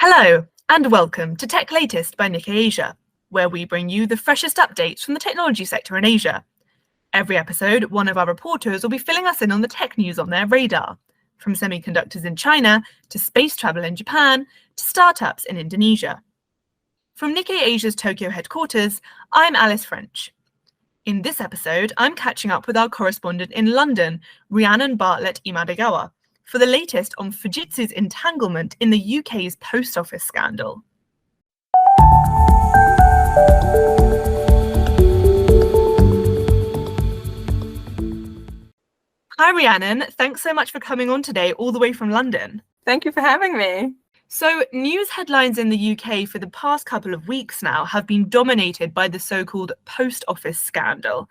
Hello, and welcome to Tech Latest by Nikkei Asia, where we bring you the freshest updates from the technology sector in Asia. Every episode, one of our reporters will be filling us in on the tech news on their radar, from semiconductors in China to space travel in Japan to startups in Indonesia. From Nikkei Asia's Tokyo headquarters, I'm Alice French. In this episode, I'm catching up with our correspondent in London, Rhyannon Bartlett-Imadegawa, for the latest on Fujitsu's entanglement in the UK's post office scandal. Hi Rhiannon, thanks so much for coming on today all the way from London. Thank you for having me. So, news headlines in the UK for the past couple of weeks now have been dominated by the so-called post office scandal,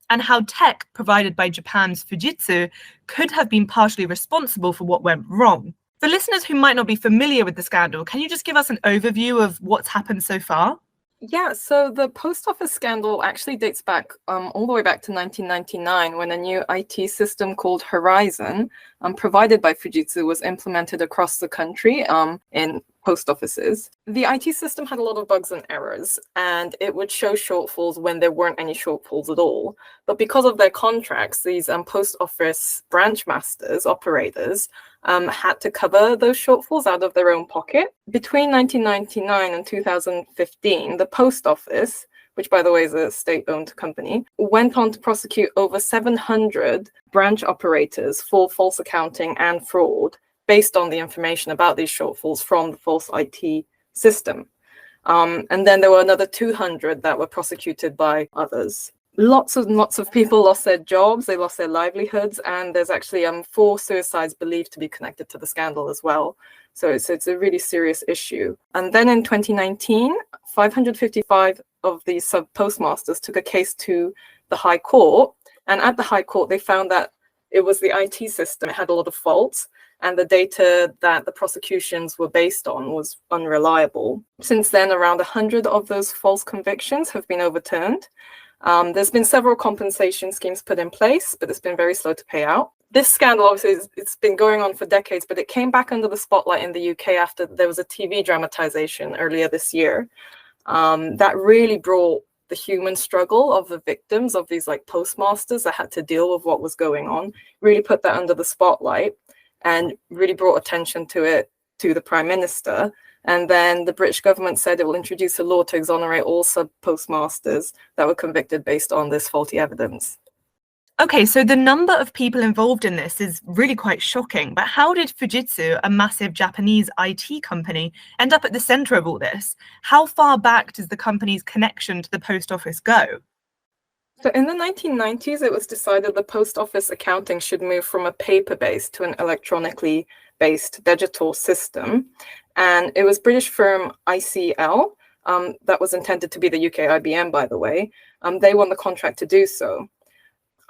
and how tech provided by Japan's Fujitsu could have been partially responsible for what went wrong. For listeners who might not be familiar with the scandal, can you just give us an overview of what's happened so far? Yeah, so the post office scandal actually dates back all the way back to 1999 when a new IT system called Horizon, provided by Fujitsu, was implemented across the country in post offices. The IT system had a lot of bugs and errors, and it would show shortfalls when there weren't any shortfalls at all. But because of their contracts, these post office branch masters, operators, had to cover those shortfalls out of their own pocket. Between 1999 and 2015, the post office, which by the way is a state-owned company, went on to prosecute over 700 branch operators for false accounting and fraud based on the information about these shortfalls from the false IT system. And then there were another 200 that were prosecuted by others. Lots of people lost their jobs, they lost their livelihoods, and there's actually 4 suicides believed to be connected to the scandal as well. So it's a really serious issue. And then in 2019, 555 of these sub-postmasters took a case to the High Court, and at the High Court they found that it was the IT system. It had a lot of faults, and the data that the prosecutions were based on was unreliable. Since then, around 100 of those false convictions have been overturned. There's been several compensation schemes put in place, but it's been very slow to pay out. This scandal, obviously, it's been going on for decades, but it came back under the spotlight in the UK after there was a TV dramatization earlier this year that really brought the human struggle of the victims of these postmasters that had to deal with what was going on, really put that under the spotlight and really brought attention to it to the Prime Minister. And then the British government said it will introduce a law to exonerate all sub-postmasters that were convicted based on this faulty evidence. Okay, so the number of people involved in this is really quite shocking, but how did Fujitsu, a massive Japanese IT company, end up at the center of all this? How far back does the company's connection to the post office go? So in the 1990s, it was decided the post office accounting should move from a paper-based to an electronically based digital system. And it was British firm ICL, that was intended to be the UK IBM, by the way. They won the contract to do so.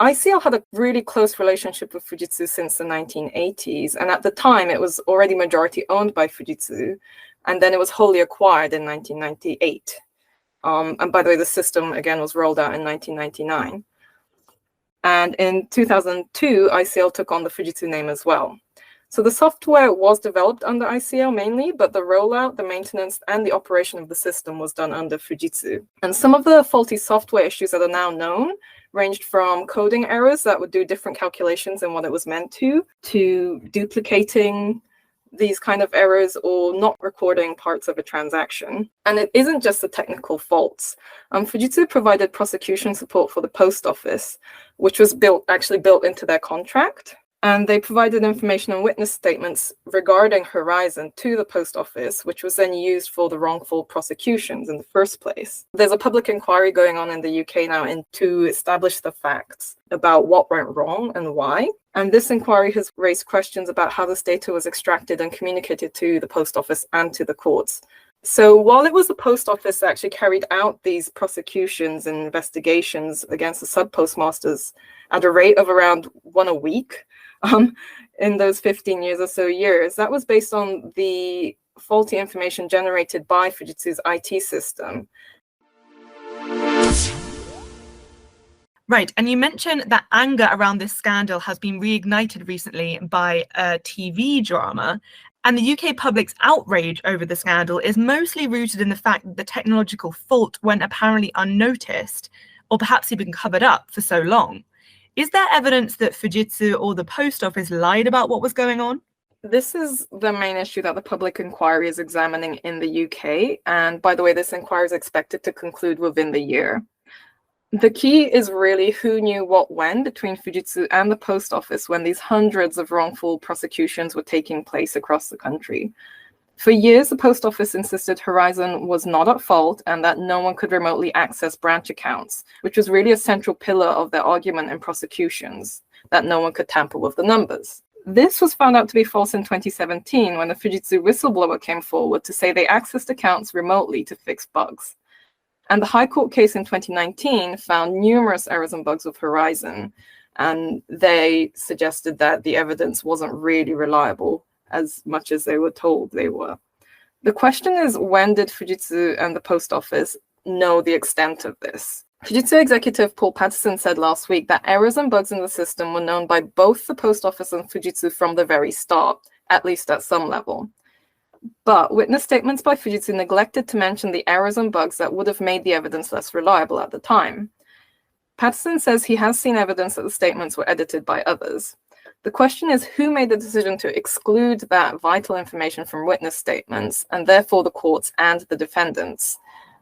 ICL had a really close relationship with Fujitsu since the 1980s. And at the time, it was already majority owned by Fujitsu. And then it was wholly acquired in 1998. And by the way, the system, again, was rolled out in 1999. And in 2002, ICL took on the Fujitsu name as well. So the software was developed under ICL mainly, but the rollout, the maintenance, and the operation of the system was done under Fujitsu. And some of the faulty software issues that are now known ranged from coding errors that would do different calculations than what it was meant to duplicating these kind of errors or not recording parts of a transaction. And it isn't just the technical faults. Fujitsu provided prosecution support for the post office, which was actually built into their contract. And they provided information and witness statements regarding Horizon to the post office, which was then used for the wrongful prosecutions in the first place. There's a public inquiry going on in the UK now to establish the facts about what went wrong and why. And this inquiry has raised questions about how this data was extracted and communicated to the post office and to the courts. So while it was the post office that actually carried out these prosecutions and investigations against the sub-postmasters at a rate of around 1 a week, in those 15 years or so years, that was based on the faulty information generated by Fujitsu's IT system. Right, and you mentioned that anger around this scandal has been reignited recently by a TV drama. And the UK public's outrage over the scandal is mostly rooted in the fact that the technological fault went apparently unnoticed, or perhaps even covered up for so long. Is there evidence that Fujitsu or the post office lied about what was going on? This is the main issue that the public inquiry is examining in the UK. And by the way, this inquiry is expected to conclude within the year. The key is really who knew what when between Fujitsu and the post office when these hundreds of wrongful prosecutions were taking place across the country. For years, the post office insisted Horizon was not at fault and that no one could remotely access branch accounts, which was really a central pillar of their argument in prosecutions, that no one could tamper with the numbers. This was found out to be false in 2017 when the Fujitsu whistleblower came forward to say they accessed accounts remotely to fix bugs. And the High Court case in 2019 found numerous errors and bugs with Horizon, and they suggested that the evidence wasn't really reliable as much as they were told they were. The question is, when did Fujitsu and the post office know the extent of this? Fujitsu executive Paul Patterson said last week that errors and bugs in the system were known by both the post office and Fujitsu from the very start, at least at some level. But witness statements by Fujitsu neglected to mention the errors and bugs that would have made the evidence less reliable at the time. Patterson says he has seen evidence that the statements were edited by others. The question is who made the decision to exclude that vital information from witness statements, and therefore the courts and the defendants.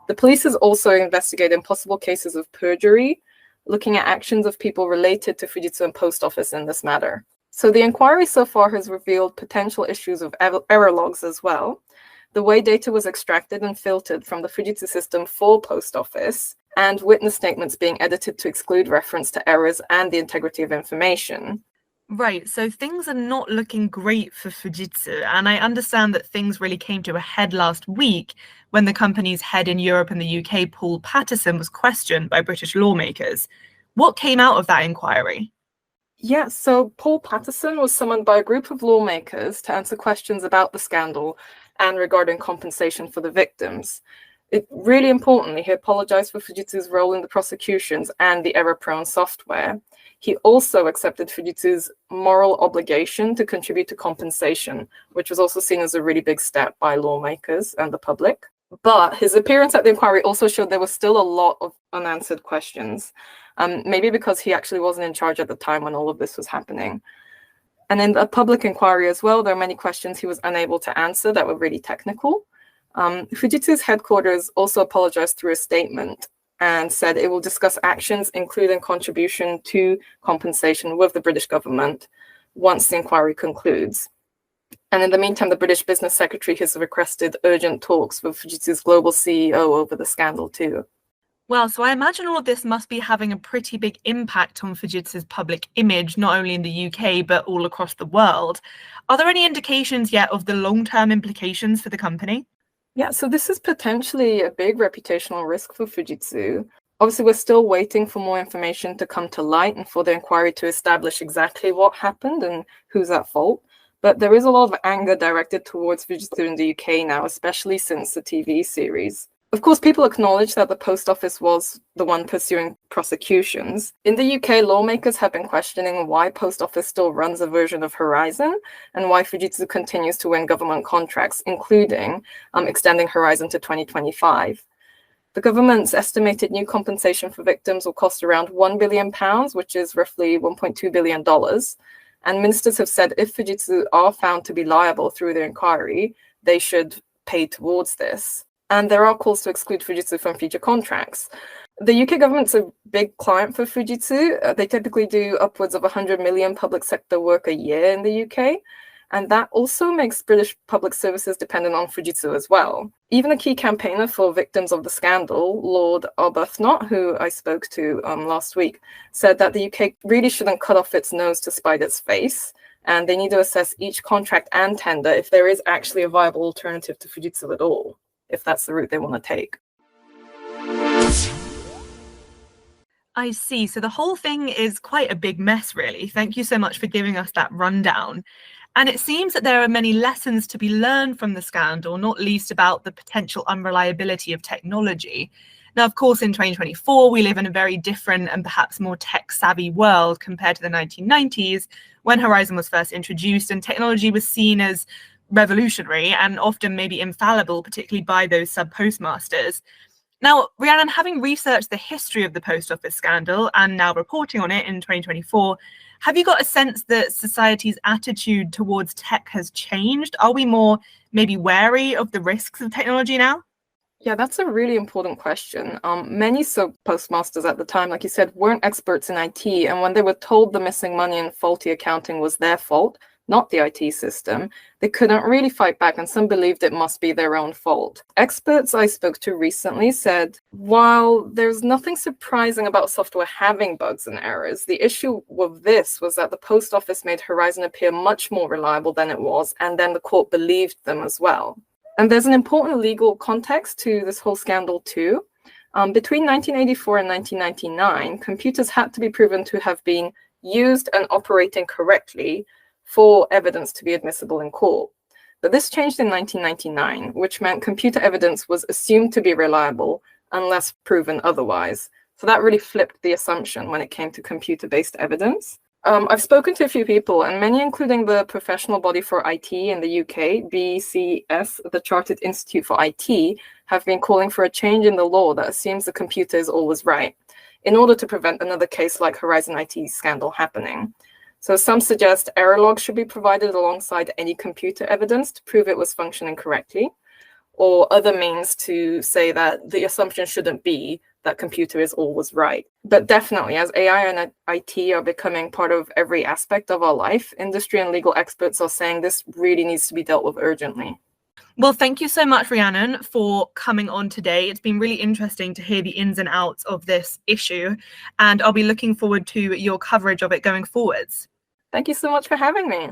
The police is also investigating possible cases of perjury, looking at actions of people related to Fujitsu and post office in this matter. So the inquiry so far has revealed potential issues of error logs as well, the way data was extracted and filtered from the Fujitsu system for post office, and witness statements being edited to exclude reference to errors and the integrity of information. Right, so things are not looking great for Fujitsu, and I understand that things really came to a head last week when the company's head in Europe and the UK, Paul Patterson, was questioned by British lawmakers. What came out of that inquiry? Yeah, so Paul Patterson was summoned by a group of lawmakers to answer questions about the scandal and regarding compensation for the victims. Really importantly, he apologized for Fujitsu's role in the prosecutions and the error-prone software. He also accepted Fujitsu's moral obligation to contribute to compensation, which was also seen as a really big step by lawmakers and the public. But his appearance at the inquiry also showed there was still a lot of unanswered questions, maybe because he actually wasn't in charge at the time when all of this was happening. And in the public inquiry as well, there are many questions he was unable to answer that were really technical. Fujitsu's headquarters also apologized through a statement and said it will discuss actions, including contribution to compensation with the British government once the inquiry concludes. And in the meantime, the British Business Secretary has requested urgent talks with Fujitsu's global CEO over the scandal too. Well, so I imagine all of this must be having a pretty big impact on Fujitsu's public image, not only in the UK, but all across the world. Are there any indications yet of the long-term implications for the company? Yeah, so this is potentially a big reputational risk for Fujitsu. Obviously, we're still waiting for more information to come to light and for the inquiry to establish exactly what happened and who's at fault. But there is a lot of anger directed towards Fujitsu in the UK now, especially since the TV series. Of course, people acknowledge that the post office was the one pursuing prosecutions. In the UK, lawmakers have been questioning why post office still runs a version of Horizon and why Fujitsu continues to win government contracts, including extending Horizon to 2025. The government's estimated new compensation for victims will cost around £1 billion, which is roughly $1.2 billion. And ministers have said if Fujitsu are found to be liable through the inquiry, they should pay towards this. And there are calls to exclude Fujitsu from future contracts. The UK government's a big client for Fujitsu. They typically do upwards of 100 million public sector work a year in the UK. And that also makes British public services dependent on Fujitsu as well. Even a key campaigner for victims of the scandal, Lord Arbuthnot, who I spoke to last week, said that the UK really shouldn't cut off its nose to spite its face. And they need to assess each contract and tender if there is actually a viable alternative to Fujitsu at all, if that's the route they want to take. I see. So the whole thing is quite a big mess, really. Thank you so much for giving us that rundown. And it seems that there are many lessons to be learned from the scandal, not least about the potential unreliability of technology. Now, of course, in 2024, we live in a very different and perhaps more tech-savvy world compared to the 1990s, when Horizon was first introduced and technology was seen as revolutionary and often maybe infallible, particularly by those sub-postmasters. Now, Rhiannon, having researched the history of the post office scandal and now reporting on it in 2024, have you got a sense that society's attitude towards tech has changed? Are we more maybe wary of the risks of technology now? Yeah, that's a really important question. Many sub-postmasters at the time, like you said, weren't experts in IT, and when they were told the missing money and faulty accounting was their fault, not the IT system, they couldn't really fight back, and some believed it must be their own fault. Experts I spoke to recently said, while there's nothing surprising about software having bugs and errors, the issue with this was that the post office made Horizon appear much more reliable than it was, and then the court believed them as well. And there's an important legal context to this whole scandal too. Between 1984 and 1999, computers had to be proven to have been used and operating correctly for evidence to be admissible in court. But this changed in 1999, which meant computer evidence was assumed to be reliable unless proven otherwise. So that really flipped the assumption when it came to computer-based evidence. I've spoken to a few people, and many, including the professional body for IT in the UK, BCS, the Chartered Institute for IT, have been calling for a change in the law that assumes the computer is always right, in order to prevent another case like Horizon IT scandal happening. So some suggest error logs should be provided alongside any computer evidence to prove it was functioning correctly, or other means to say that the assumption shouldn't be that computer is always right. But definitely, as AI and IT are becoming part of every aspect of our life, industry and legal experts are saying this really needs to be dealt with urgently. Well, thank you so much, Rhiannon, for coming on today. It's been really interesting to hear the ins and outs of this issue, and I'll be looking forward to your coverage of it going forwards. Thank you so much for having me.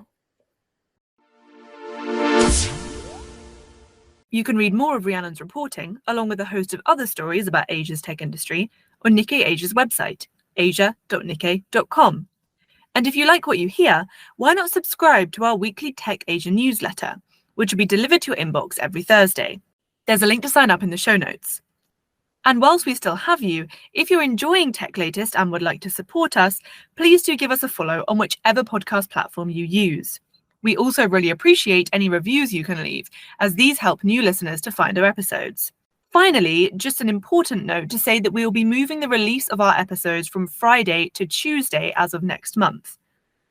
You can read more of Rhiannon's reporting, along with a host of other stories about Asia's tech industry, on Nikkei Asia's website, asia.nikkei.com. And if you like what you hear, why not subscribe to our weekly Tech Asia newsletter, which will be delivered to your inbox every Thursday. There's a link to sign up in the show notes. And whilst we still have you, if you're enjoying Tech Latest and would like to support us, please do give us a follow on whichever podcast platform you use. We also really appreciate any reviews you can leave, as these help new listeners to find our episodes. Finally, just an important note to say that we will be moving the release of our episodes from Friday to Tuesday as of next month.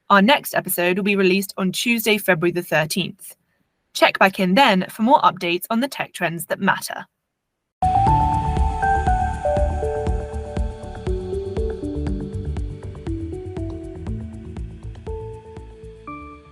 Our next episode will be released on Tuesday, February the 13th. Check back in then for more updates on the tech trends that matter.